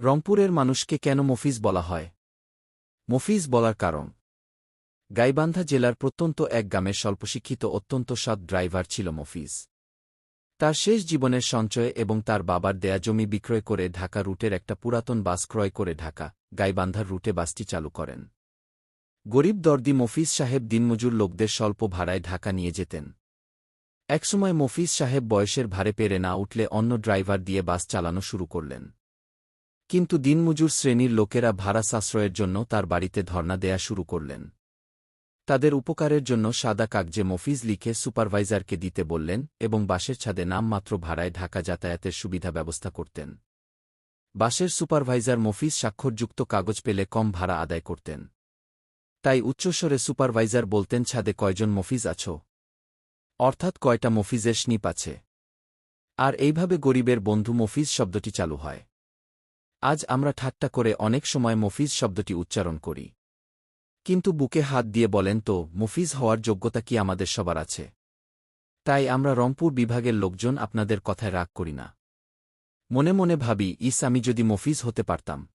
রংপুরের মানুষকে কেন মফিজ বলা হয়? মফিজ বলার কারণ। গাইবান্ধা জেলার প্রত্যন্ত এক গ্রামের স্বল্পশিক্ষিত অত্যন্ত সৎ ড্রাইভার ছিল মফিজ। তার শেষ জীবনের সঞ্চয় এবং তার বাবার দেয়া জমি বিক্রয় করে ঢাকা রুটের একটা পুরাতন বাস ক্রয় করে ঢাকা গাইবান্ধার রুটে বাসটি চালু করেন। গরিব দর্দি মফিজ সাহেব দিনমজুর লোকদের স্বল্প ভাড়ায় ঢাকা নিয়ে যেতেন। একসময় মফিজ সাহেব বয়সের ভারে পেরে না উঠলে অন্য ড্রাইভার দিয়ে বাস চালানো শুরু করলেন। কিন্তু দিনমজুর শ্রেণীর লোকেরা ভাড়া সাশ্রয়ের জন্য তার বাড়িতে ধর্ণা দেয়া শুরু করলেন। তাদের উপকারের জন্য সাদা কাগজে মফিজ লিখে সুপারভাইজারকে দিতে বললেন এবং বাসের ছাদে নামমাত্র ভাড়ায় ঢাকা যাতায়াতের সুবিধা ব্যবস্থা করতেন। বাসের সুপারভাইজার মফিজ স্বাক্ষরযুক্ত কাগজ পেলে কম ভাড়া আদায় করতেন। তাই উচ্চস্বরে সুপারভাইজার বলতেন, ছাদে কয়জন মফিজ আছো? অর্থাৎ কয়টা মফিজের স্নিপ আছে। আর এইভাবে গরিবের বন্ধু মফিজ শব্দটি চালু হয়। আজ আমরা ঠাট্টা করে অনেক সময় মফিজ শব্দটি উচ্চারণ করি। কিন্তু বুকে হাত দিয়ে বলেন তো, মফিজ হওয়ার যোগ্যতা কি আমাদের সবার আছে? তাই আমরা রংপুর বিভাগের লোকজন আপনাদের কথায় রাগ করি না। মনে মনে ভাবি, ইস, আমি যদি মফিজ হতে পারতাম।